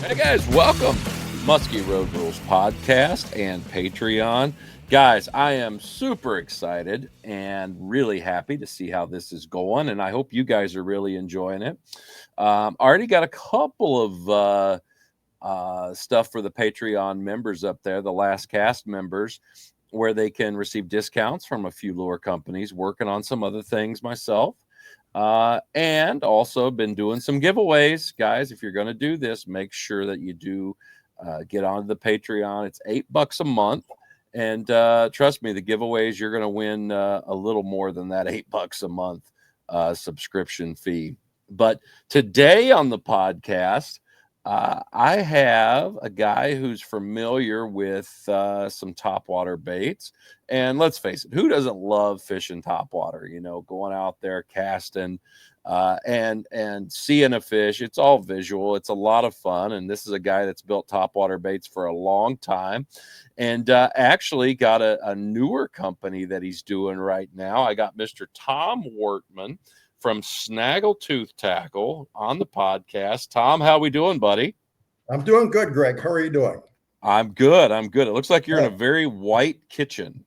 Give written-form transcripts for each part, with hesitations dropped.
Hey guys, welcome to Muskie Road Rules podcast and Patreon. Guys, I am super excited and really happy to see how this is going, and I hope you guys are really enjoying it. I already got a couple of stuff for the Patreon members up there, the Last Cast members, where they can receive discounts from a few lure companies, working on some other things myself. And also been doing some giveaways. Guys, if you're going to do this, make sure that you do get onto the Patreon. It's $8 a month. And trust me, the giveaways, you're going to win a little more than that $8 a month subscription fee. But today on the podcast, I have a guy who's familiar with some topwater baits. And let's face it, who doesn't love fishing topwater? You know, going out there casting and seeing a fish. It's all visual. It's a lot of fun. And this is a guy that's built topwater baits for a long time, and actually got a newer company that he's doing right now. I got Mr. Tom Whartman from Snaggle Tooth Tackle on the podcast. Tom, how we doing, buddy? I'm doing good, Greg. How are you doing? I'm good. It looks like you're in a very white kitchen.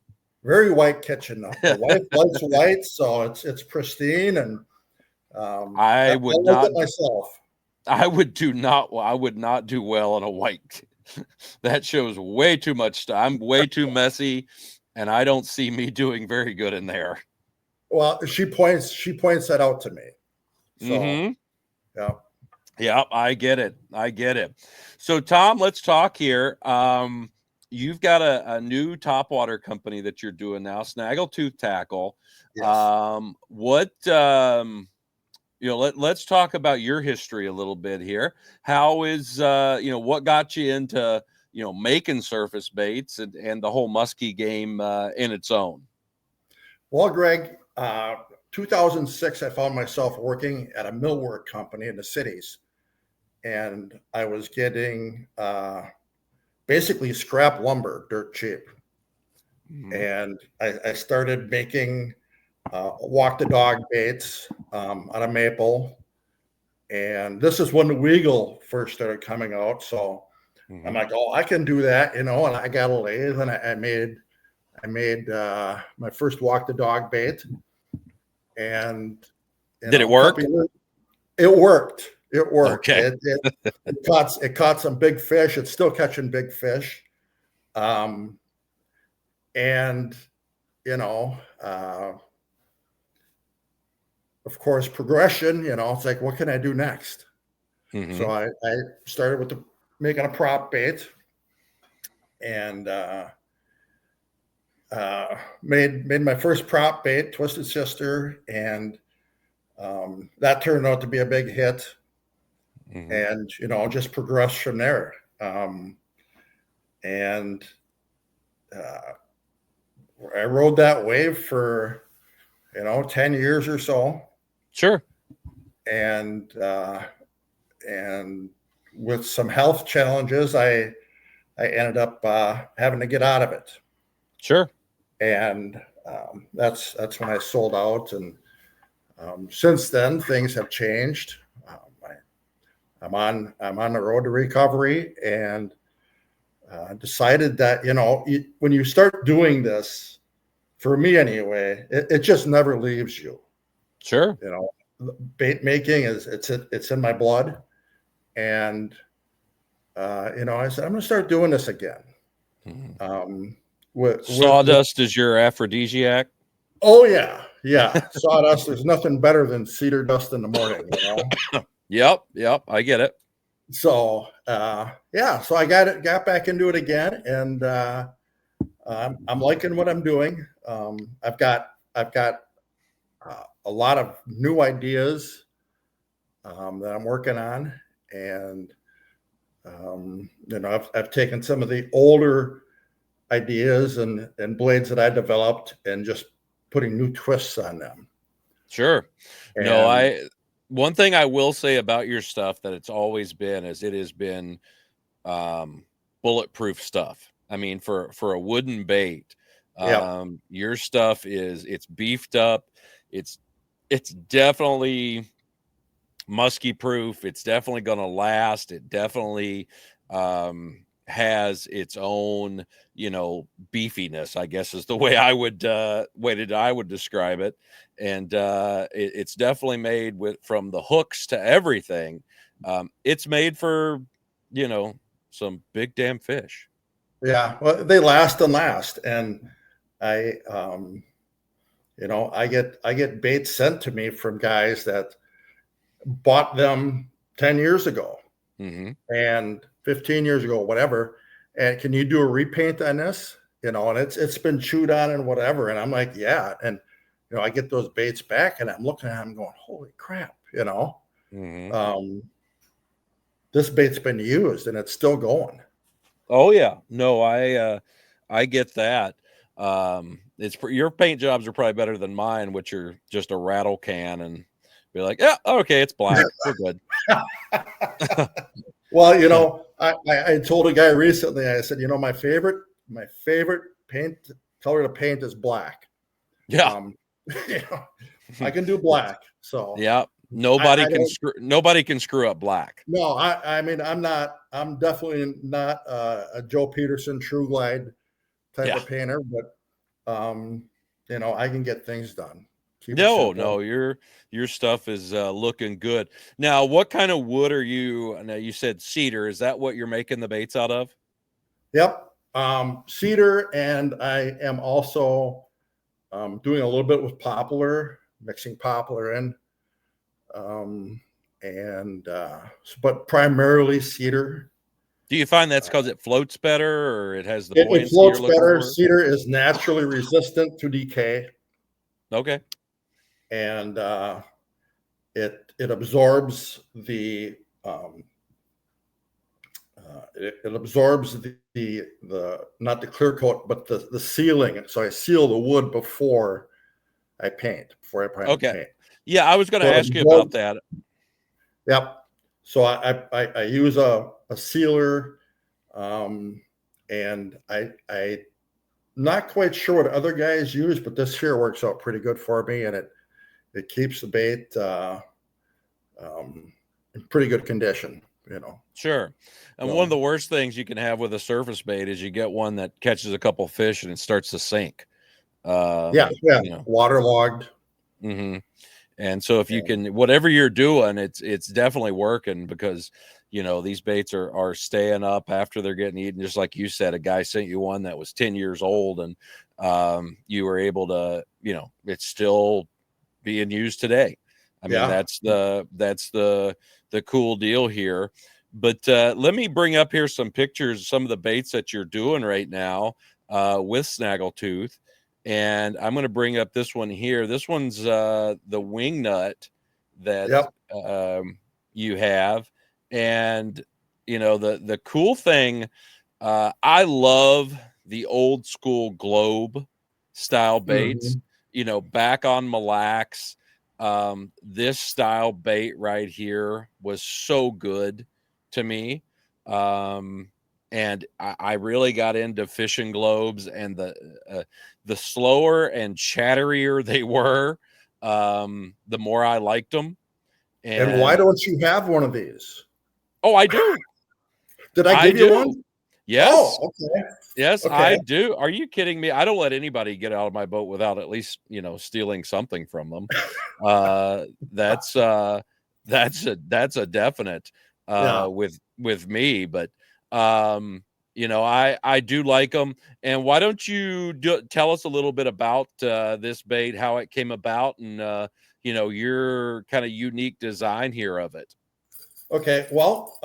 Very white kitchen. The white light's white, so it's pristine, and I would not myself. I would not do well in a white. That shows way too much stuff. I'm way too messy, and I don't see me doing very good in there. Well, she points that out to me. So, yeah, I get it. So, Tom, let's talk here. You've got a new topwater company that you're doing now, Snaggle Tooth Tackle. yes. Let's talk about your history a little bit here. How is what got you into making surface baits and the whole muskie game in its own? Well, Greg, 2006, I found myself working at a millwork company in the cities, and I was getting basically scrap lumber, dirt cheap. Mm-hmm. And I started making walk the dog baits out of maple. And this is when the Weagle first started coming out. So I'm like, oh, I can do that, and I got a lathe, and I made my first walk the dog bait. And did it work? It worked. It worked. Okay. It caught some big fish. It's still catching big fish. Of course, progression, it's like, what can I do next? Mm-hmm. So I started with making a prop bait, and made my first prop bait, Twisted Sister, and that turned out to be a big hit. Mm-hmm. And just progressed from there. I rode that wave for 10 years or so. Sure. And with some health challenges, I ended up having to get out of it. Sure. And that's when I sold out. And since then, things have changed. I'm on the road to recovery, and decided that when you start doing this, for me anyway, it just never leaves you. Sure. Bait making it's in my blood, and I said I'm going to start doing this again. Mm-hmm. Sawdust is your aphrodisiac. Oh yeah. Sawdust. There's nothing better than cedar dust in the morning. Yep. I get it. So so I got back into it again, and I'm liking what I'm doing. I've got a lot of new ideas that I'm working on, and I've taken some of the older ideas and blades that I developed and just putting new twists on them. Sure. One thing I will say about your stuff that it's always been is it has been bulletproof stuff. I mean, for a wooden bait, your stuff it's beefed up. It's definitely musky proof. It's definitely going to last. It definitely has its own, beefiness, I guess is the way I would describe it. And it's definitely made from the hooks to everything. It's made for, some big damn fish. Yeah, well, they last and last, and I, I get baits sent to me from guys that bought them 10 years ago and 15 years ago, whatever. And can you do a repaint on this? And it's been chewed on and whatever. And I'm like, yeah. And I get those baits back, and I'm looking at them going, holy crap, this bait's been used and it's still going. Oh yeah, no, I get that. Your paint jobs are probably better than mine, which are just a rattle can and be like, yeah, okay, it's black, we're good. Well, I told a guy recently, I said, my favorite paint color to paint is black. Yeah. I can do black. So yeah, nobody can screw up black. No, I'm definitely not a Joe Peterson True Glide type of painter, but I can get things done. No, your stuff is looking good. Now, what kind of wood are you? Now, you said cedar. Is that what you're making the baits out of? Yep, cedar, and I am also doing a little bit with poplar, mixing poplar in, but primarily cedar. Do you find that's because it floats better, or it has the buoyancy? It floats better. Cedar is naturally resistant to decay. Okay. And it absorbs the not the clear coat, but the sealing. So I seal the wood before I paint. Okay. Paint. Yeah, I was going to ask you about that. Yep. So I use a sealer, and I not quite sure what other guys use, but this here works out pretty good for me, and it keeps the bait in pretty good condition, Sure. And one of the worst things you can have with a surface bait is you get one that catches a couple fish and it starts to sink. Waterlogged. Mm-hmm. And so if you can, whatever you're doing, it's definitely working, because these baits are staying up after they're getting eaten. Just like you said, a guy sent you one that was 10 years old, and you were able to, it's still being used today. I mean, that's the cool deal here. But let me bring up here some pictures of some of the baits that you're doing right now with Snaggle Tooth. And I'm going to bring up this one here. This one's the wing nut that you have. And, the cool thing, I love the old school globe style baits, back on Mille Lacs. This style bait right here was so good to me. And I really got into fishing globes, and the slower and chatterier they were, the more I liked them. And why don't you have one of these? Oh, I do. Did I give you one? Yes. Oh, okay. Yes, okay. I do. Are you kidding me? I don't let anybody get out of my boat without at least, stealing something from them. That's a definite with me, but I do like them. And why don't you tell us a little bit about this bait, how it came about, and your kind of unique design here of it. Okay, well,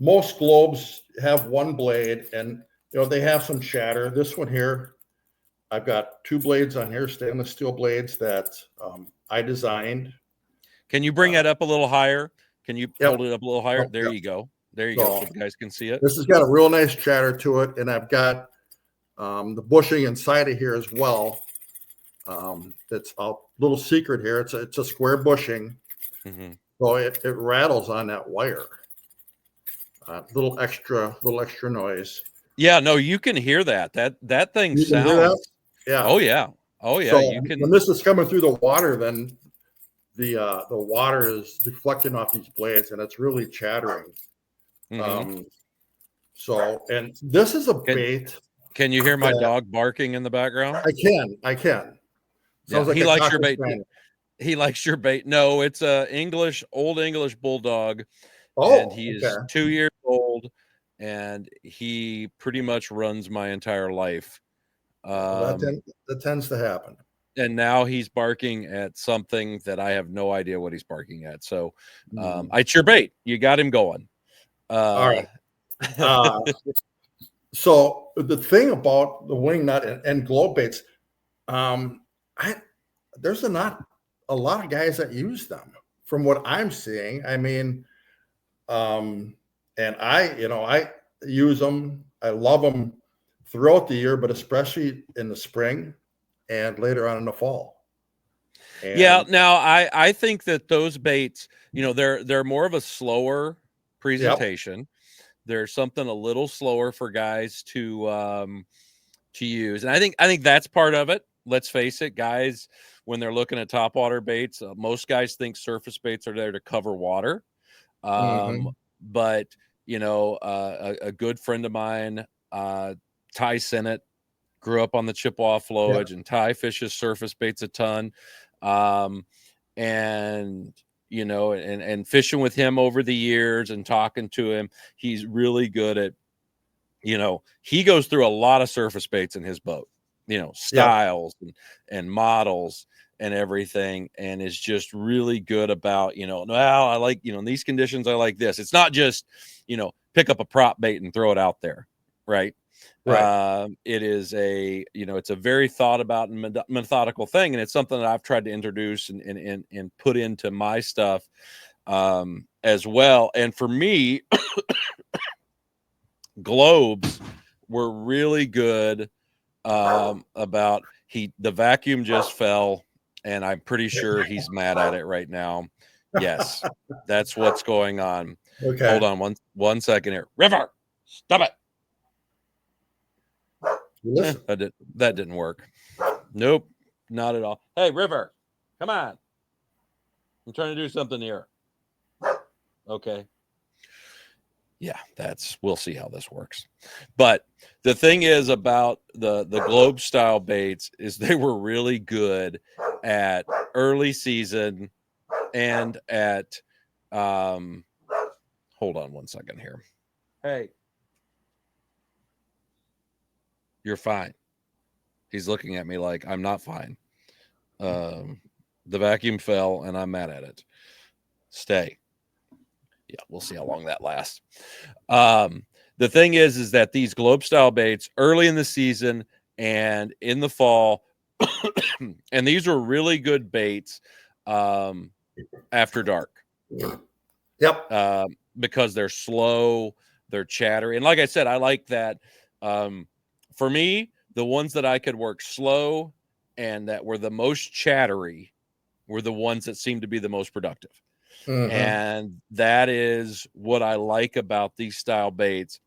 most globes have one blade, and they have some chatter. This one here, I've got two blades on here, stainless steel blades that I designed. Can you bring that up a little higher? Can you hold it up a little higher? There you go. There you go. So you guys can see it. This has got a real nice chatter to it, and I've got the bushing inside of here as well. That's a little secret here. It's a square bushing, so it rattles on that wire. Little extra noise. Yeah, no, you can hear that. That thing sounds. That? Yeah. Oh yeah. So you can. When this is coming through the water, then the water is deflecting off these blades, and it's really chattering. So, and this is a bait. Can you hear my dog barking in the background? I can. Sounds like he a likes your Cocker bait. Spaniel. He likes your bait. No, it's a old English bulldog. Oh, and he is 2 years old, and he pretty much runs my entire life. That tends to happen. And now he's barking at something that I have no idea what he's barking at. So it's your bait. You got him going. All right. So the thing about the wing nut and globe baits, there's not a lot of guys that use them from what I'm seeing. I mean, and I use them. I love them throughout the year, but especially in the spring and later on in the fall. And now I think that those baits, they're more of a slower presentation. Yep. There's something a little slower for guys to use, and I think that's part of it. Let's face it, guys, when they're looking at topwater baits, most guys think surface baits are there to cover water. But a good friend of mine, Ty Sennett, grew up on the Chippewa flowage, and Ty fishes surface baits a ton. And fishing with him over the years and talking to him, he's really good at, he goes through a lot of surface baits in his boat, styles and models and everything, and is just really good about, well, I like, in these conditions, I like this. It's not just, pick up a prop bait and throw it out there. Right. It is it's a very thought about and methodical thing. And it's something that I've tried to introduce and put into my stuff as well. And for me, globes were really good about the vacuum just fell, and I'm pretty sure he's mad at it right now. Yes, that's what's going on. Okay. Hold on one second here. River, stop it. That didn't work. Nope, not at all. Hey, River, come on. I'm trying to do something here. Okay. Yeah, we'll see how this works. But the thing is about the globe style baits is they were really good at early season and at hold on one second here. Hey, you're fine. He's looking at me like I'm not fine. The vacuum fell and I'm mad at it. Stay. Yeah, we'll see how long that lasts. The thing is that these globe style baits early in the season and in the fall, and these were really good baits after dark. Yep. Because they're slow, they're chattery. And like I said, I like that. For me, the ones that I could work slow and that were the most chattery were the ones that seemed to be the most productive. And that is what I like about these style baits.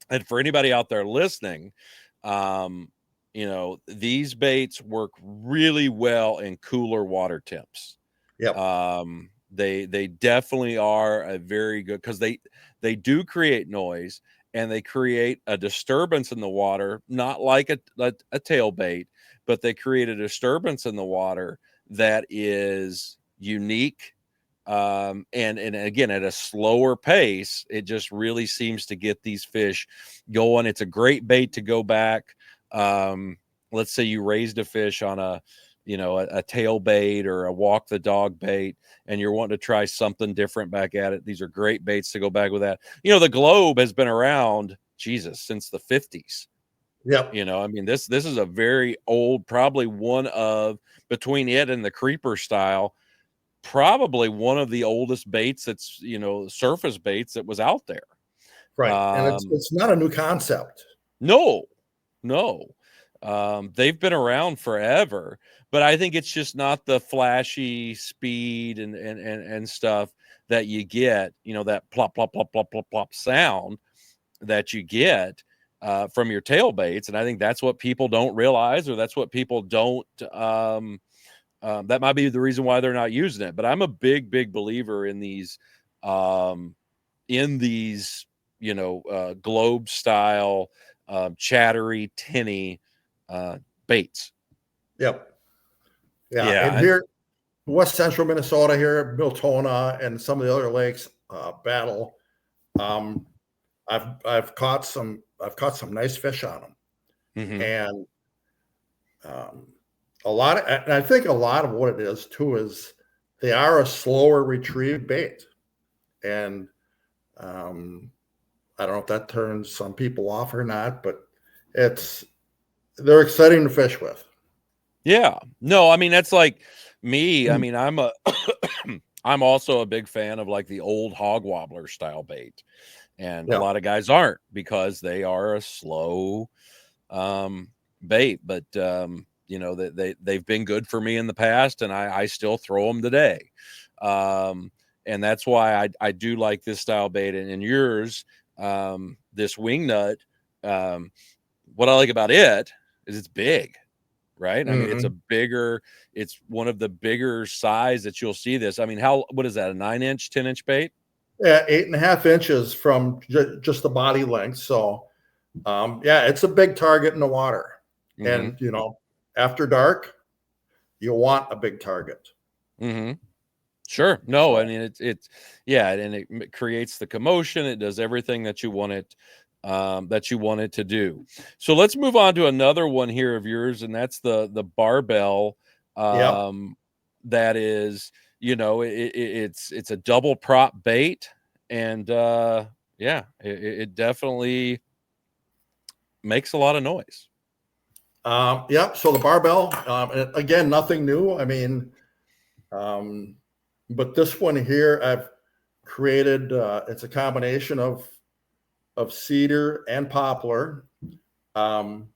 And for anybody out there listening, these baits work really well in cooler water temps. Yep. They definitely are a very good, because they do create noise and they create a disturbance in the water, not like a tail bait, but they create a disturbance in the water that is unique. And again, at a slower pace, it just really seems to get these fish going. It's a great bait to go back. Let's say you raised a fish on a tail bait or a walk the dog bait, and you're wanting to try something different back at it. These are great baits to go back with that. The globe has been around, since the 50s. Yep. This is a very old, probably one of, between it and the creeper style, probably one of the oldest baits that's surface baits that was out there. Right. And it's not a new concept. No. They've been around forever, but I think it's just not the flashy speed and stuff that you get, that plop, plop, plop, plop, plop, plop sound that you get from your tail baits. And I think that's what people don't realize, or that's what people don't that might be the reason why they're not using it. But I'm a big believer in these, globe style, chattery, tinny baits. Yep. Yeah. And Yeah. here, west central Minnesota, here, Miltona, and some of the other lakes, Battle. I've caught some nice fish on them, Mm-hmm. and and I think a lot of what it is too is they are a slower retrieve bait, and I don't know if that turns some people off or not, but they're exciting to fish with. Yeah. No, I mean, that's like me. I mean, I'm also a big fan of like the old hog wobbler style bait. And a Yeah. lot of guys aren't because they are a slow bait. But they've been good for me in the past, and I still throw them today. And that's why I do like this style bait. And yours, this wing nut, what I like about it is it's big. Right. I mean, it's one of the bigger size that you'll see this. I mean, what is that? A 9-inch, 10-inch bait? Yeah, 8.5 inches from just the body length. So, it's a big target in the water. Mm-hmm. And, after dark, you want a big target. Mm-hmm. Sure. No, So, I mean, and it creates the commotion. It does everything that you want it to do. So let's move on to another one here of yours, and that's the barbell. yep. That is, it's a double prop bait, and it definitely makes a lot of noise. Yep. So the barbell, and again, nothing new. I mean, but this one here, I've created. It's a combination of cedar and poplar, and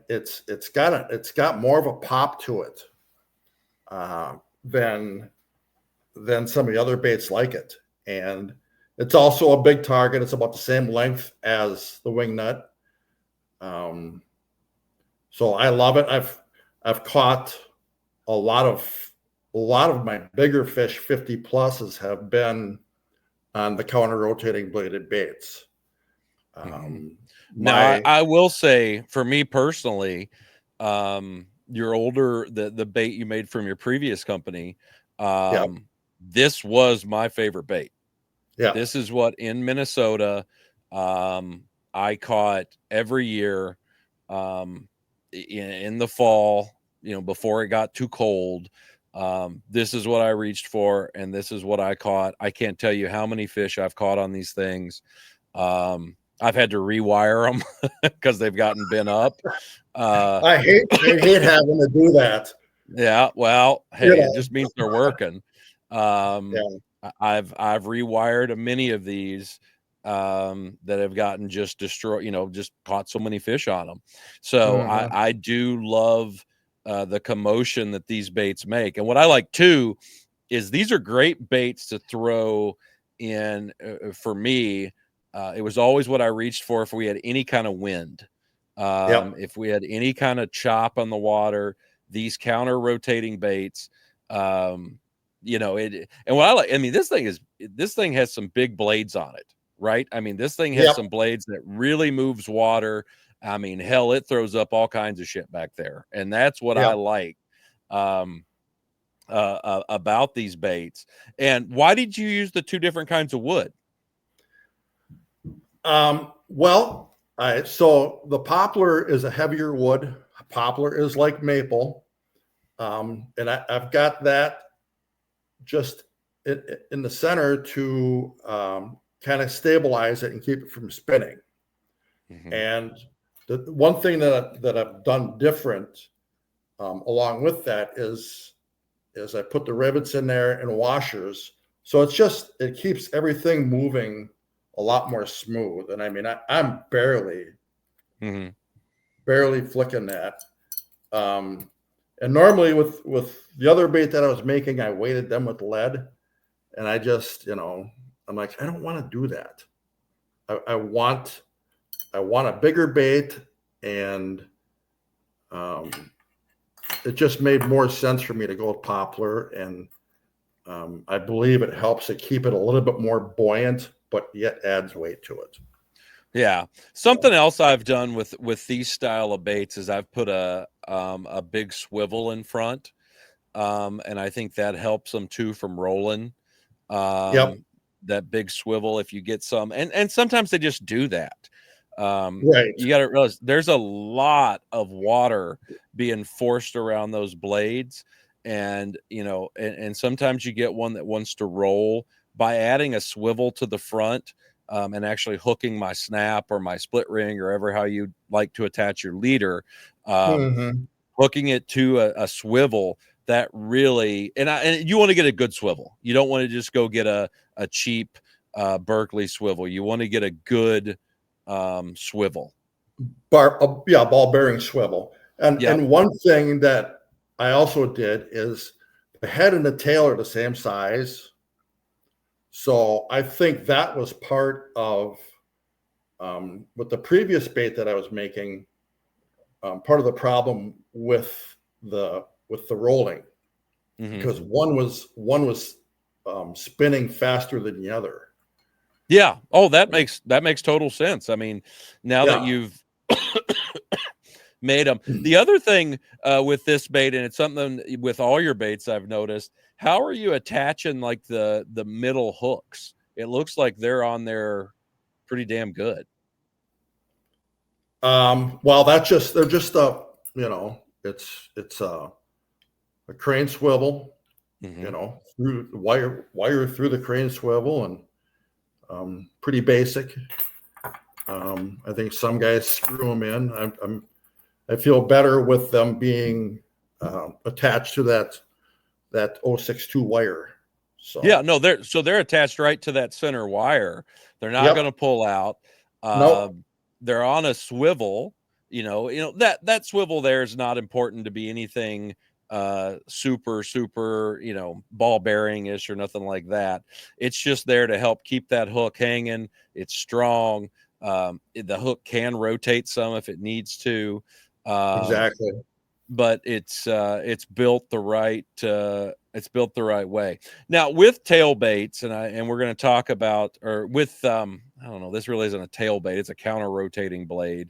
it's got more of a pop to it than some of the other baits like it, and it's also a big target. It's about the same length as the wing nut. So I love it. I've caught a lot of my bigger fish, 50 pluses, have been on the counter rotating bladed baits. Now, I will say, for me personally, your the bait you made from your previous company, Yeah. this was my favorite bait. Yeah. This is what in Minnesota, I caught every year, in the fall, before it got too cold. This is what I reached for, and this is what I caught. I can't tell you how many fish I've caught on these things. I've had to rewire them because they've gotten bent up. I hate having to do that. Yeah, well, hey, it just means they're working. Yeah. I've rewired many of these that have gotten just destroyed, just caught so many fish on them. So I do love the commotion that these baits make. And what I like too is these are great baits to throw in. For me, it was always what I reached for if we had any kind of wind. If we had any kind of chop on the water, these counter rotating baits, and what I like, I mean, this thing has some big blades on it, right? I mean, this thing has some blades that really moves water. I mean, hell, it throws up all kinds of shit back there. And that's what I like about these baits. And why did you use the two different kinds of wood? So the poplar is a heavier wood. Poplar is like maple. And I've got that just in the center to kind of stabilize it and keep it from spinning. Mm-hmm. And the one thing that I've done different along with that is I put the rivets in there and washers. So it keeps everything moving a lot more smooth. And I mean, I'm barely flicking that. And normally with the other bait that I was making, I weighted them with lead, and I just, I'm like, I don't want to do that. I want a bigger bait, and it just made more sense for me to go with poplar, and I believe it helps to keep it a little bit more buoyant, but yet adds weight to it. Yeah. Something else I've done with these style of baits is I've put a big swivel in front. And I think that helps them too from rolling. Yep. That big swivel, if you get some, and sometimes they just do that. Right. You got to realize there's a lot of water being forced around those blades. And, and sometimes you get one that wants to roll. By adding a swivel to the front, and actually hooking my snap or my split ring or ever how you like to attach your leader, hooking it to a swivel, that really, and you want to get a good swivel. You don't want to just go get a cheap Berkeley swivel. You want to get a good swivel. Ball bearing swivel. And Yep. and one thing that I also did is the head and the tail are the same size. So I think that was part of with the previous bait that I was making, part of the problem with the rolling, because one was spinning faster than the other. Yeah. Oh, that makes total sense. I mean, now that you've made them. The other thing with this bait, and it's something with all your baits I've noticed, how are you attaching like the middle hooks? It looks like they're on there pretty damn good. Well, they're just it's a crane swivel, through wire through the crane swivel, and pretty basic. I think some guys screw them in. I feel better with them being attached to that 062 wire. So yeah, no, they're attached right to that center wire. They're not going to pull out. Nope. They're on a swivel. That swivel there is not important to be anything super ball bearing ish or nothing like that. It's just there to help keep that hook hanging. It's strong. The hook can rotate some if it needs to. Exactly. But it's built the right way. Now with tail baits, and we're going to talk about, or with I don't know, this really isn't a tail bait, it's a counter rotating blade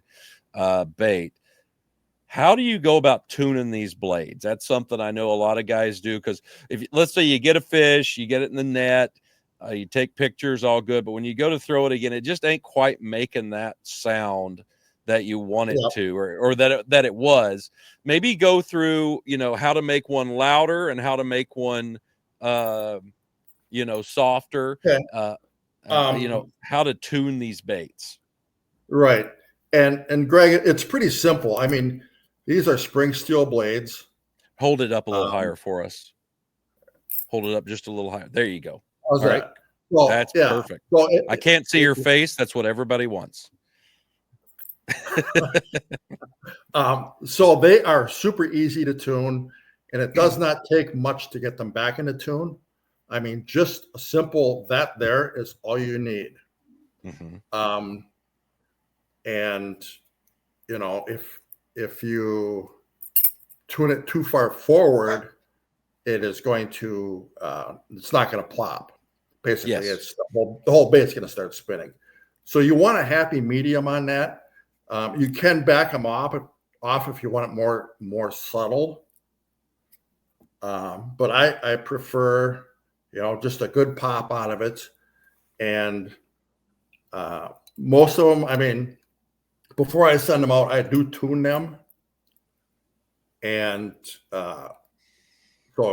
bait. How do you go about tuning these blades? That's something I know a lot of guys do, because if let's say you get a fish, you get it in the net, you take pictures, all good, but when you go to throw it again, it just ain't quite making that sound that you want it to, or that it was. Maybe go through, how to make one louder and how to make one, softer, Okay. how to tune these baits. Right. And Greg, it's pretty simple. I mean, these are spring steel blades. Hold it up a little higher for us. Hold it up just a little higher. There you go. How's that? Right. Well, that's perfect. Well, I can't see your face. That's what everybody wants. So they are super easy to tune, and it does not take much to get them back into tune. I mean, just a simple that there is all you need. And if you tune it too far forward, it is going to it's not going to plop. Basically, it's the whole bait's going to start spinning. So you want a happy medium on that. You can back them off if you want it more subtle. But I prefer, just a good pop out of it. And most of them, I mean, before I send them out, I do tune them. And so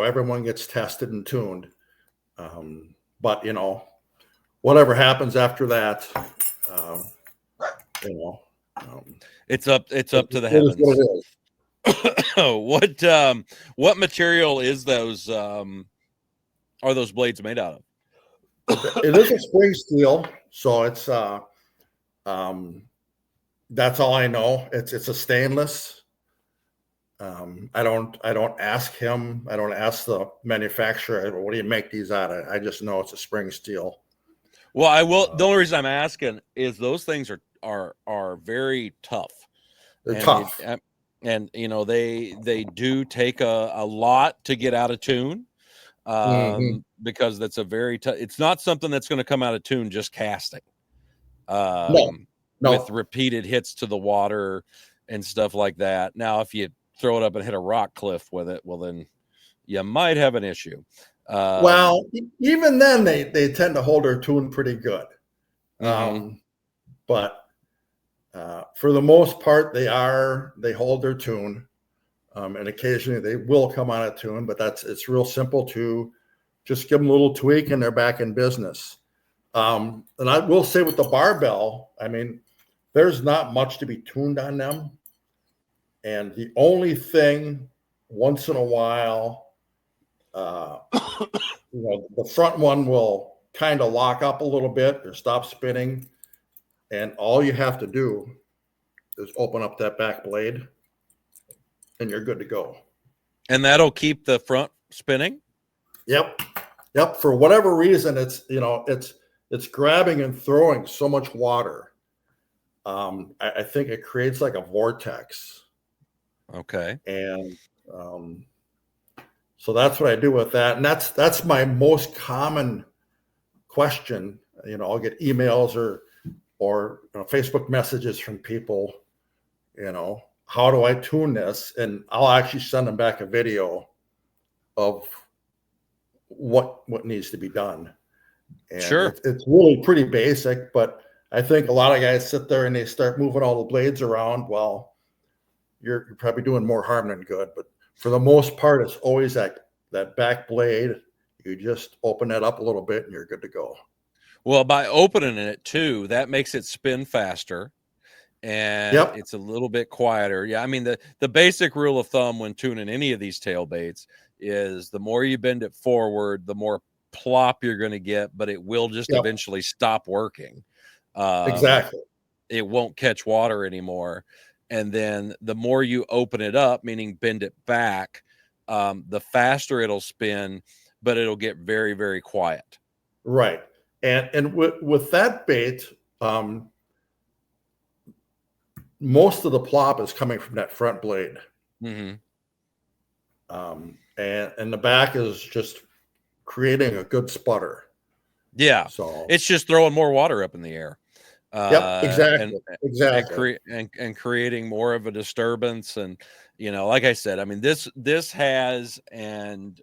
everyone gets tested and tuned. But, whatever happens after that, it's up to the heavens. What material is those? Are those blades made out of? It is a spring steel, so it's that's all I know. It's a stainless. I don't ask him. I don't ask the manufacturer, what do you make these out of? I just know it's a spring steel. Well, I will. The only reason I'm asking is those things are very tough. They're tough. and they do take a lot to get out of tune, because that's a very it's not something that's going to come out of tune just casting, No, with no. repeated hits to the water and stuff like that. Now, if you throw it up and hit a rock cliff with it, well, then you might have an issue. Well, even then they tend to hold their tune pretty good. But for the most part, they hold their tune. And occasionally they will come out of tune, but it's real simple to just give them a little tweak and they're back in business. And I will say with the barbell, I mean, there's not much to be tuned on them. And the only thing once in a while, the front one will kind of lock up a little bit or stop spinning. And all you have to do is open up that back blade and you're good to go. And that'll keep the front spinning? Yep. For whatever reason, it's grabbing and throwing so much water. I think it creates like a vortex. Okay. And so that's what I do with that. And that's my most common question. I'll get emails or Facebook messages from people, how do I tune this? And I'll actually send them back a video of what needs to be done. And sure. It's really pretty basic, but I think a lot of guys sit there and they start moving all the blades around. Well, you're probably doing more harm than good, but for the most part, it's always that back blade. You just open it up a little bit and you're good to go. Well, by opening it too, that makes it spin faster. And it's a little bit quieter. Yeah, I mean, the basic rule of thumb when tuning any of these tail baits is the more you bend it forward, the more plop you're going to get, but it will just eventually stop working. Exactly. It won't catch water anymore. And then the more you open it up, meaning bend it back, the faster it'll spin, but it'll get very, very quiet. Right. And with that bait, most of the plop is coming from that front blade. And the back is just creating a good sputter. Yeah. So it's just throwing more water up in the air. Exactly. And creating more of a disturbance. And, like I said, I mean, this has, and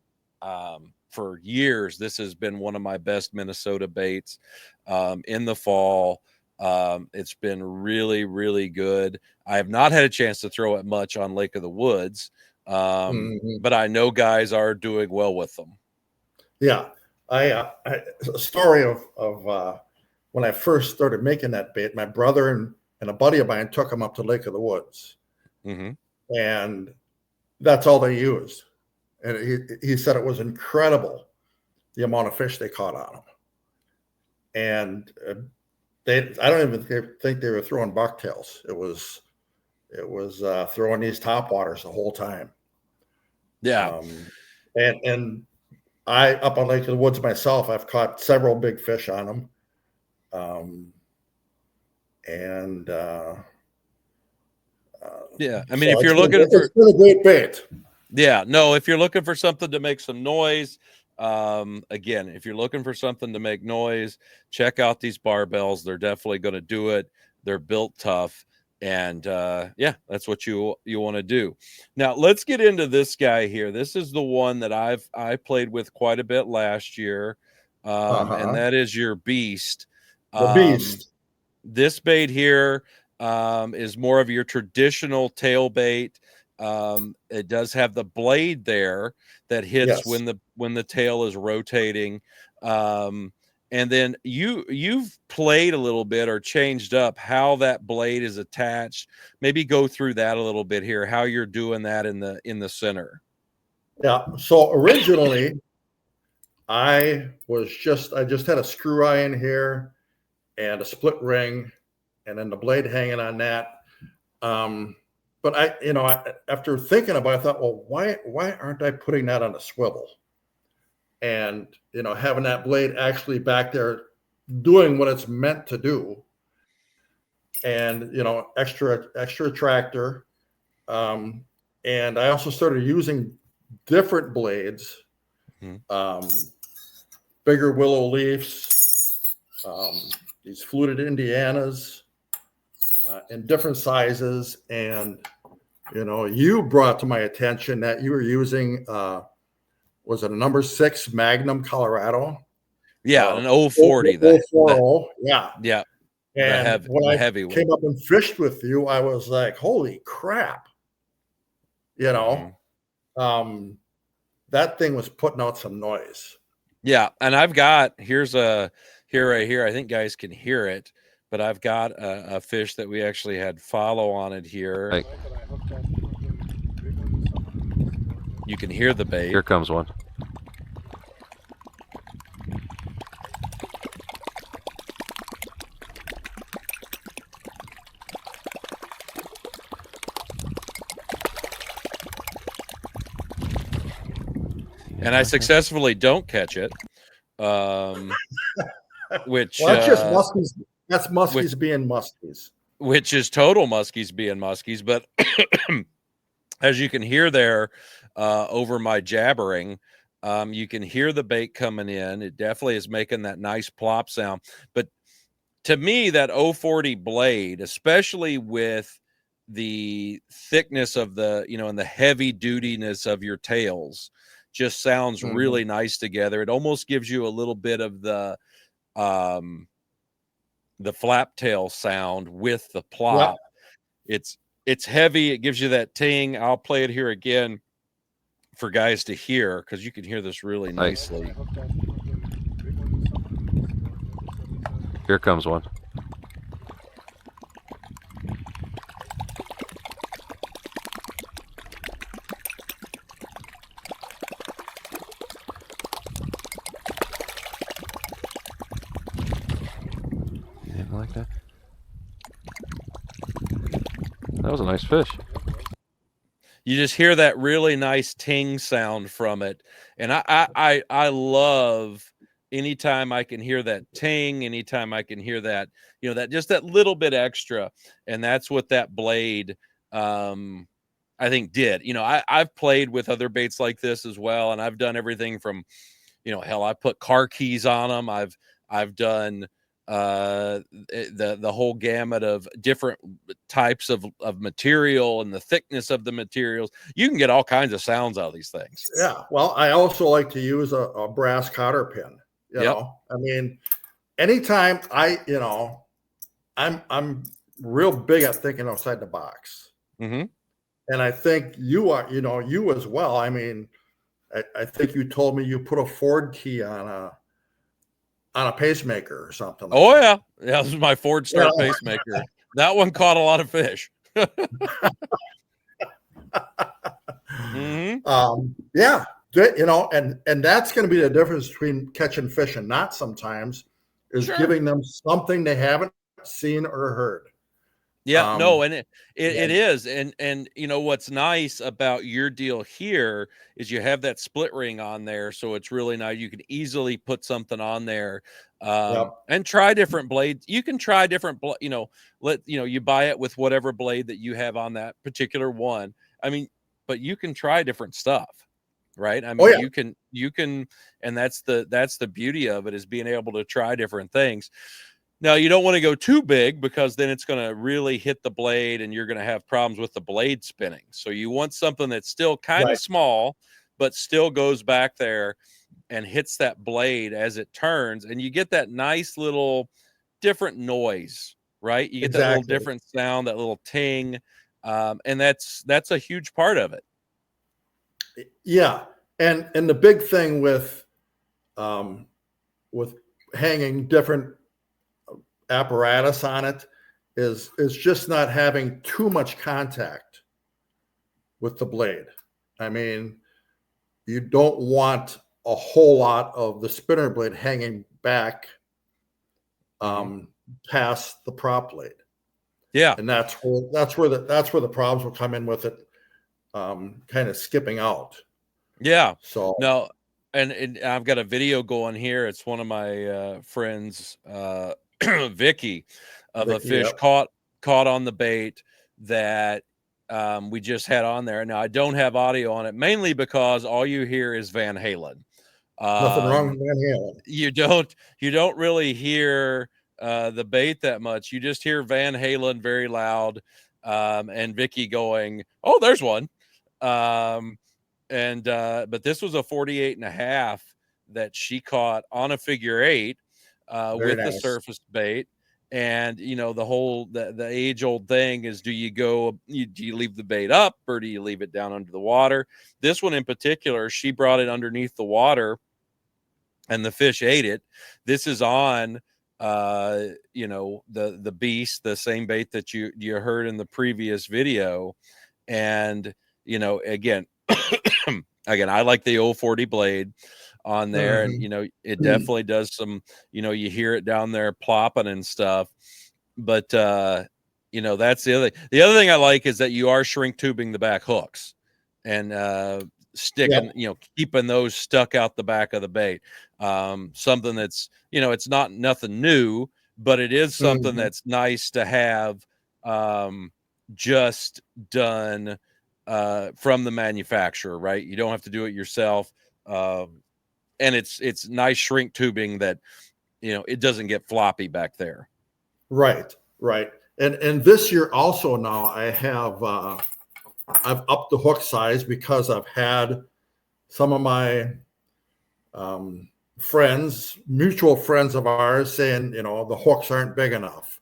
for years, this has been one of my best Minnesota baits in the fall. It's been really, really good. I have not had a chance to throw it much on Lake of the Woods, but I know guys are doing well with them. Yeah. A story of when I first started making that bait, my brother and a buddy of mine took him up to Lake of the Woods. And that's all they used. And he said it was incredible, the amount of fish they caught on them. And I don't even think they were throwing bucktails. It was throwing these topwaters the whole time. Yeah. And I, up on Lake of the Woods myself, I've caught several big fish on them. Yeah. I mean, if you're looking for, it's been a great bait. Yeah. No, if you're looking for something to make some noise, again, if you're looking for something to make noise, check out these barbells. They're definitely going to do it. They're built tough. And yeah, that's what you want to do. Now let's get into this guy here. This is the one that I played with quite a bit last year. And that is your Beast. The Beast. This bait here is more of your traditional tail bait. It does have the blade there that hits when the tail is rotating. And then you've played a little bit or changed up how that blade is attached. Maybe go through that a little bit here, how you're doing that in the center. Yeah. So originally I just had a screw eye in here and a split ring and then the blade hanging on that. But after thinking about it, I thought, well, why aren't I putting that on a swivel? And, having that blade actually back there doing what it's meant to do. And, extra tractor. And I also started using different blades, bigger willow leaves, these fluted Indianas in different sizes. And, you brought to my attention that you were using, was it a number 6 Magnum Colorado? Yeah, an 040. The 040, yeah. Yeah. And when I heavy one. came up and fished with you, I was like, holy crap. That thing was putting out some noise. Yeah. And I've got, here right here. I think guys can hear it, but I've got a fish that we actually had follow on it here. Right. You can hear the bait. Here comes one. And I successfully don't catch it. Which that's just muskies. That's muskies being muskies. Which is total muskies being muskies. But as you can hear there, over my jabbering, you can hear the bait coming in. It definitely is making that nice plop sound. But to me, that 040 blade, especially with the thickness of the, and the heavy dutiness of your tails, just sounds really nice together. It almost gives you a little bit of the flap tail sound with the plop. Yep. It's heavy. It gives you that ting. I'll play it here again for guys to hear, because you can hear this really nicely. Here comes one. Like that. That was a nice fish. You just hear that really nice ting sound from it. And I love anytime I can hear that ting, anytime I can hear that, that just that little bit extra. And that's what that blade, I think did. I've played with other baits like this as well. And I've done everything from, hell, I put car keys on them. I've done the whole gamut of different types of material and the thickness of the materials. You can get all kinds of sounds out of these things. Yeah. Well, I also like to use a brass cotter pin. You know, I mean, anytime I'm real big at thinking outside the box. Mm-hmm. And I think you are, you as well. I mean, I think you told me you put a Ford key on a pacemaker or something. Oh, yeah. Yeah, this is my Ford Start pacemaker. That one caught a lot of fish. Yeah. And that's going to be the difference between catching fish and not sometimes, is giving them something they haven't seen or heard. Yeah, no, and it is. And what's nice about your deal here is you have that split ring on there. So it's really nice. You can easily put something on there and try different blades. You can try different, you buy it with whatever blade that you have on that particular one. I mean, but you can try different stuff, right? I mean, you can, and that's the beauty of it, is being able to try different things. Now, you don't want to go too big, because then it's going to really hit the blade and you're going to have problems with the blade spinning. So you want something that's still kind of small, but still goes back there and hits that blade as it turns. And you get that nice little different noise, right? You get that little different sound, that little ting. And that's a huge part of it. Yeah. And the big thing with hanging different apparatus on it is just not having too much contact with the blade. I mean, you don't want a whole lot of the spinner blade hanging back past the prop blade. Yeah. And that's where the problems will come in with it kind of skipping out. Yeah. So no, and I've got a video going here. It's one of my friends, Vicky, of a fish caught on the bait that we just had on there. Now I don't have audio on it, mainly because all you hear is Van Halen. Nothing wrong with Van Halen. You don't really hear the bait that much. You just hear Van Halen very loud, and Vicky going, "Oh, there's one." But this was a 48.5 that she caught on a figure 8 with nice. the surface bait. And the age old thing is, do you leave the bait up or do you leave it down under the water? This one in particular, she brought it underneath the water and the fish ate it. This is on the beast, the same bait that you heard in the previous video. And again I like the 040 blade on there. Mm-hmm. And it definitely does some, you hear it down there plopping and stuff. But that's the other thing I like is that you are shrink tubing the back hooks and sticking, keeping those stuck out the back of the bait. Something that's, it's not nothing new, but it is something that's nice to have just done from the manufacturer, right? You don't have to do it yourself. And it's nice shrink tubing that, it doesn't get floppy back there. Right. And this year also now I have, I've upped the hook size because I've had some of my mutual friends of ours saying, the hooks aren't big enough.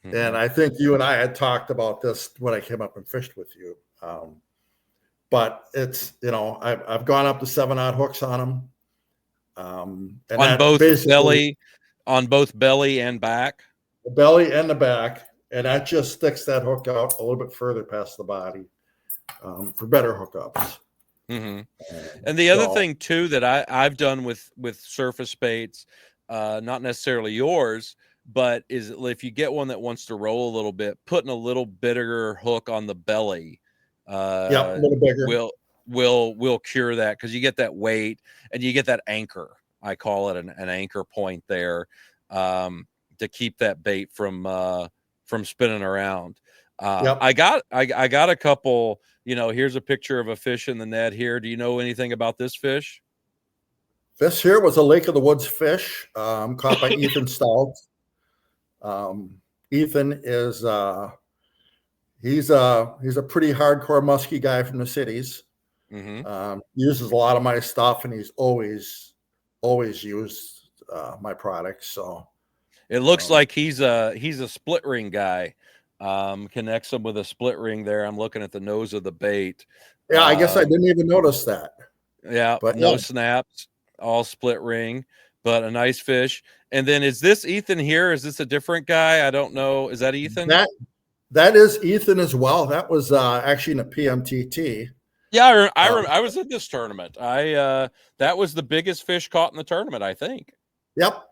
Mm-hmm. And I think you and I had talked about this when I came up and fished with you. But it's, I've gone up to 7/0 hooks on them. And on both belly and back. The belly and the back, and that just sticks that hook out a little bit further past the body for better hookups. Mm-hmm. And the other thing too that I've done with surface baits, not necessarily yours, but is if you get one that wants to roll a little bit, putting a little bigger hook on the belly, a little bigger, will cure that, because you get that weight and you get that anchor. I call it an anchor point there, to keep that bait from spinning around. I got a couple, here's a picture of a fish in the net here. Do you know anything about this fish? This here was a Lake of the Woods fish, caught by Ethan Stout. Ethan is he's a pretty hardcore musky guy from the cities. Mm-hmm. Uses a lot of my stuff, and he's always used my products. So it looks like he's a split ring guy. Connects them with a split ring there. I'm looking at the nose of the bait. Yeah, I guess I didn't even notice that. Yeah, but no snaps, all split ring, but a nice fish. And then is this Ethan here? Is this a different guy? I don't know. Is that Ethan? That is Ethan as well. That was actually in a PMTT. Yeah, I was in this tournament. That was the biggest fish caught in the tournament, I think. Yep.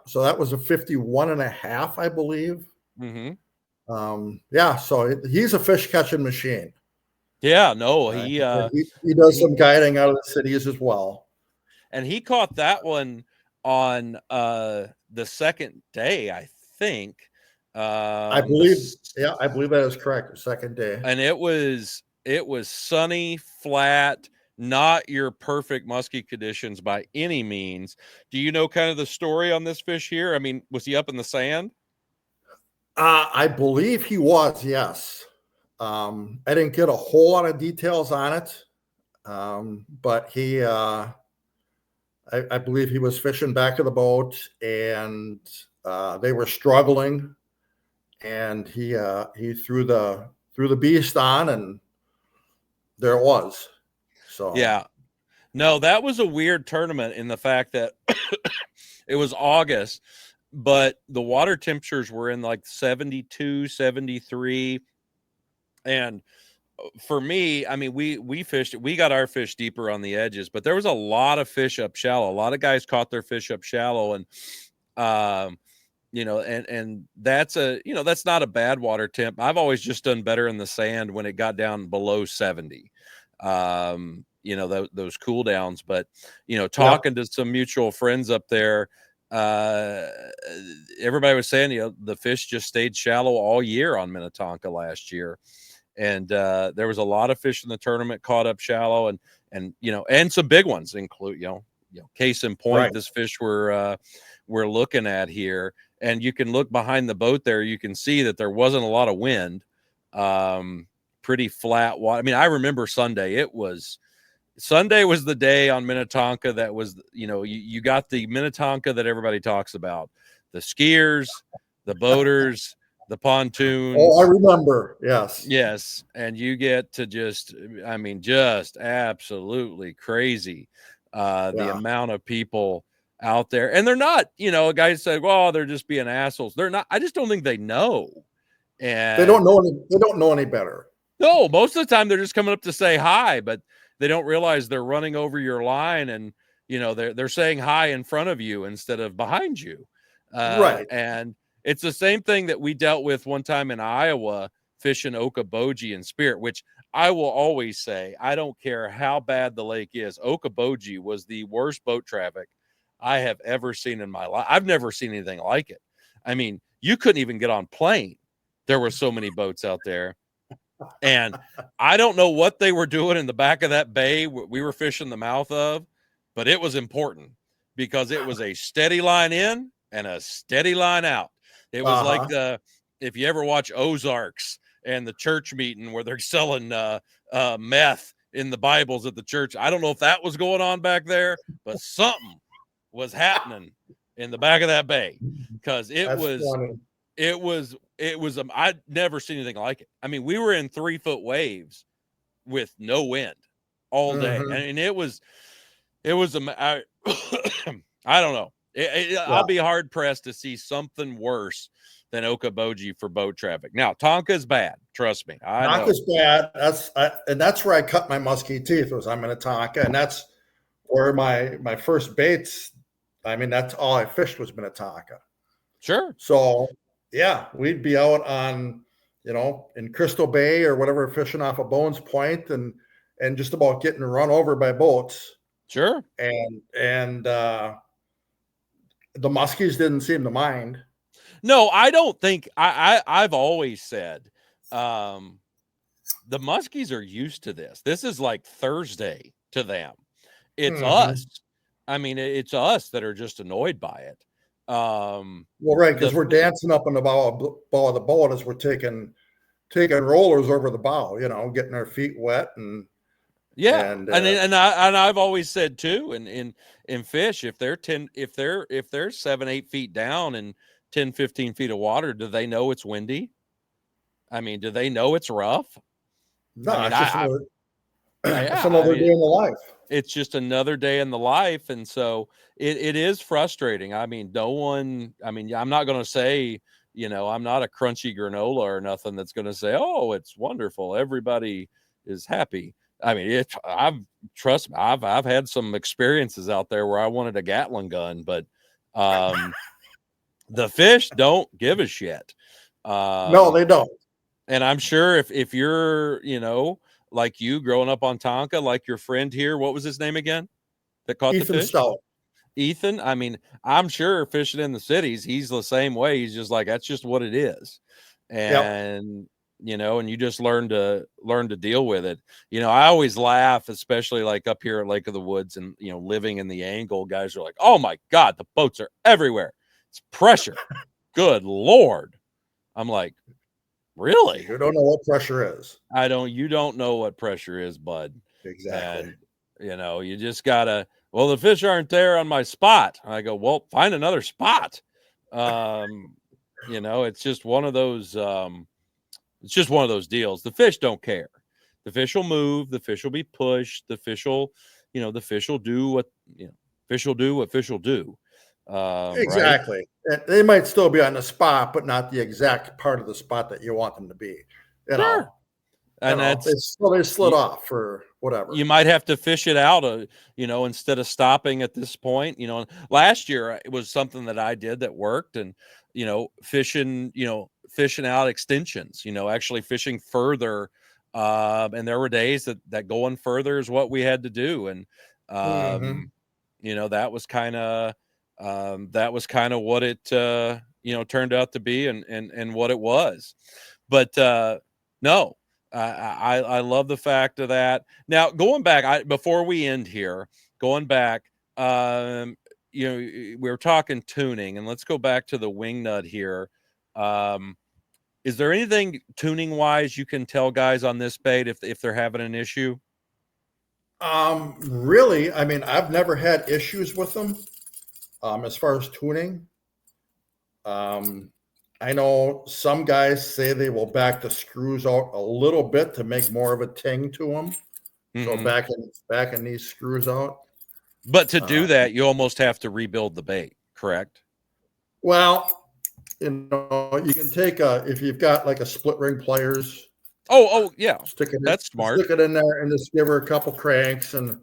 So that was a 51.5, I believe. Mm-hmm. Yeah, so he's a fish catching machine. Yeah, no, he does some guiding out of the cities as well. And he caught that one on the second day, I think. I believe that is correct. The second day. And it was sunny, flat, not your perfect musky conditions by any means. Do you know kind of the story on this fish here? I mean, was he up in the sand? I believe he was, yes. I didn't get a whole lot of details on it. But he, I believe he was fishing back of the boat, and they were struggling, and he threw the beast on, and there it was. So yeah, no, that was a weird tournament in the fact that it was August, but the water temperatures were in like 72, 73. And for me, I mean, we fished, we got our fish deeper on the edges, but there was a lot of fish up shallow. A lot of guys caught their fish up shallow, and and that's that's not a bad water temp. I've always just done better in the sand when it got down below 70. Those cool downs, but talking to some mutual friends up there, everybody was saying the fish just stayed shallow all year on Minnetonka last year. and there was a lot of fish in the tournament caught up shallow, and and some big ones, include case in point, Right. this fish we're looking at here, and you can look behind the boat there, you can see that there wasn't a lot of wind, pretty flat water. I mean, I remember Sunday was the day on Minnetonka that was, you got the Minnetonka that everybody talks about, the skiers, the boaters, the pontoons. Oh, I remember. Yes. And you get to just absolutely crazy. The amount of people out there, and they're not, a guy said, well, they're just being assholes. They're not. I just don't think they know. And they don't know any better. No, most of the time they're just coming up to say hi, but they don't realize they're running over your line, and they're saying hi in front of you instead of behind you. Right. And it's the same thing that we dealt with one time in Iowa fishing Okoboji and Spirit, which I will always say, I don't care how bad the lake is, Okoboji was the worst boat traffic I have ever seen in my life. I've never seen anything like it. I mean, you couldn't even get on plane. There were so many boats out there. And I don't know what they were doing in the back of that bay we were fishing the mouth of, but it was important because it was a steady line in and a steady line out. It was like if you ever watch Ozarks and the church meeting where they're selling meth in the Bibles at the church. I don't know if that was going on back there, but something was happening in the back of that bay, because I'd never seen anything like it. I mean, we were in 3-foot waves with no wind all day. And it was I don't know. I'll be hard pressed to see something worse than Okoboji for boat traffic. Now, Tonka's bad. Trust me. Tonka's bad. That's where I cut my musky teeth, was I'm in a Tonka, and that's where my first baits. I mean, that's all I fished was Minnetonka. Sure. So yeah, we'd be out on, in Crystal Bay or whatever, fishing off of Bones Point, and just about getting run over by boats. Sure. And the muskies didn't seem to mind. No, I don't think. I've always said the muskies are used to this. This is like Thursday to them. It's us. I mean, it's us that are just annoyed by it. Well, right, because we're dancing up on the bow of the boat as we're taking rollers over the bow, getting our feet wet and and I've always said too, in fish, if they're 7-8 feet down and 10-15 feet of water, do they know it's windy? I mean, do they know it's rough? No, it's another day in the life. It's just another day in the life. And so it is frustrating. I mean, I'm not going to say, I'm not a crunchy granola or nothing that's going to say, oh, it's wonderful, everybody is happy. I mean, I've had some experiences out there where I wanted a Gatling gun, but the fish don't give a shit. No, they don't. And I'm sure if you're, like you growing up on Tonka, like your friend here, what was his name again? That caught Ethan the fish? Stout. Ethan. I mean, I'm sure fishing in the cities, he's the same way. He's just like, that's just what it is. And, and you just learn to deal with it. I always laugh, especially like up here at Lake of the Woods and, living in the angle, guys are like, oh my God, the boats are everywhere. It's pressure. Good Lord. I'm like, really? You don't know what pressure is. You don't know what pressure is, bud. Exactly. And, you just gotta, well, the fish aren't there on my spot. I go, well, find another spot. It's just one of those, deals. The fish don't care. The fish will move. The fish will be pushed. The fish will do what, fish will do what fish will do. Exactly. Right? They might still be on the spot, but not the exact part of the spot that you want them to be. Sure. And they slid off for whatever. You might have to fish it out, instead of stopping at this point. Last year it was something that I did that worked, and fishing out extensions. Actually fishing further. And there were days that going further is what we had to do, and that was kind of what it turned out to be, and what it was. But no. I love the fact of that. Now, going back, before we end here, going back, we were talking tuning, and let's go back to the wing nut here. Is there anything tuning wise you can tell guys on this bait if they're having an issue? Really, I mean, I've never had issues with them. As far as tuning, I know some guys say they will back the screws out a little bit to make more of a ting to them. So backing these screws out. But to do that, you almost have to rebuild the bait, correct? Well, you can take if you've got like a split ring pliers. Oh yeah, that's smart. Stick it in there and just give her a couple cranks, and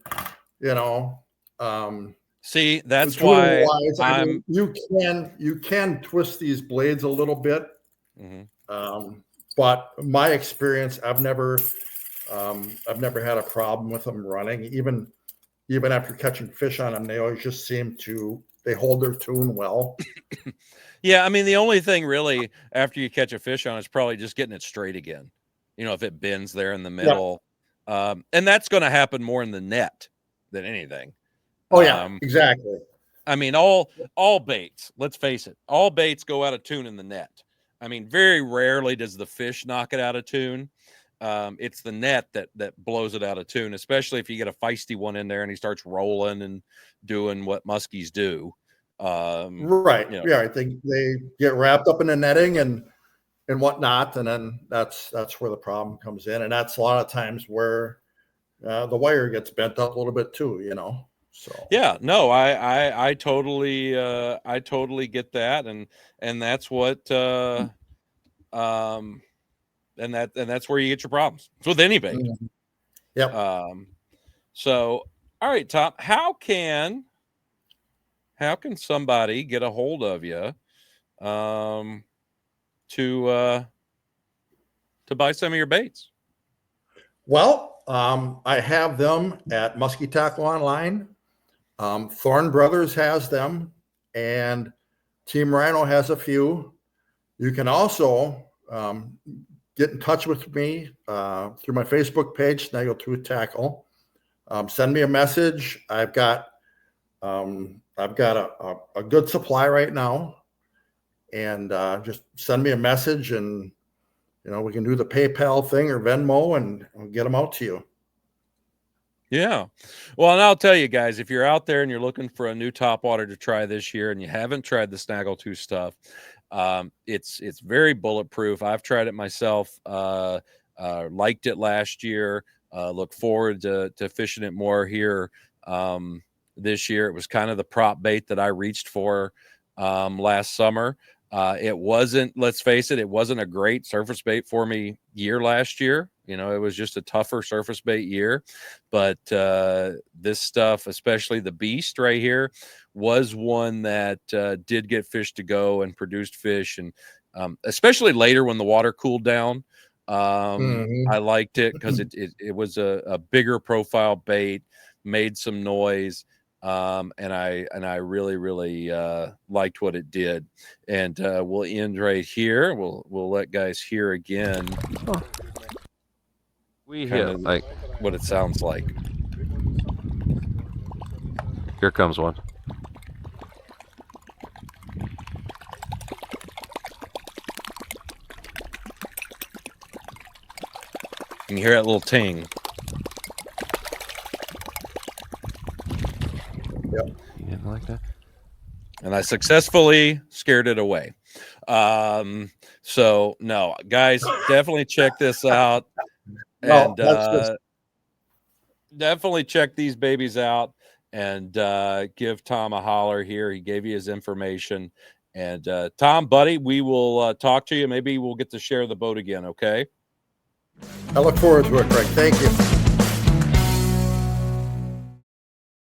see, that's why you can twist these blades a little bit. But my experience, I've never had a problem with them running. Even after catching fish on them, they always just seem they hold their tune well. Yeah, I mean, the only thing really after you catch a fish on is probably just getting it straight again. If it bends there in the middle. Yep. And that's going to happen more in the net than anything. Oh yeah, exactly. I mean, all baits, let's face it, all baits go out of tune in the net. I mean, very rarely does the fish knock it out of tune. It's the net that blows it out of tune, especially if you get a feisty one in there and he starts rolling and doing what muskies do. Right. Yeah, I think they get wrapped up in the netting and whatnot, and then that's where the problem comes in, and that's a lot of times where the wire gets bent up a little bit too. So yeah, no, I totally get that, and that's what and that's where you get your problems. It's with any bait. Mm-hmm. Yep. So all right, Tom, how can somebody get a hold of you to buy some of your baits? Well, I have them at Muskie Tackle Online. Thorn Brothers has them, and Team Rhino has a few. You can also get in touch with me through my Facebook page, Snaggle Tooth Tackle. Send me a message. I've got a good supply right now, and just send me a message, and we can do the PayPal thing or Venmo, and we'll get them out to you. Yeah. Well, and I'll tell you guys, if you're out there and you're looking for a new topwater to try this year and you haven't tried the Snaggle Tooth stuff, it's very bulletproof. I've tried it myself. Liked it last year. Look forward to fishing it more here this year. It was kind of the prop bait that I reached for last summer. It wasn't, let's face it, it wasn't a great surface bait for me year last year. It was just a tougher surface bait year. But this stuff, especially the Beast right here, was one that did get fish to go and produced fish. And especially later when the water cooled down, I liked it because it was a bigger profile bait, made some noise. And I really liked what it did. And we'll end right here. We'll let guys hear again. We hit like what it sounds like. Here comes one. You can hear that little ting. Yep. You didn't like that? And I successfully scared it away. So no, guys, definitely check this out. And definitely check these babies out, and give Tom a holler here. He gave you his information. And Tom, buddy, we will talk to you. Maybe we'll get to share the boat again, okay? I look forward to it, Greg. Thank you.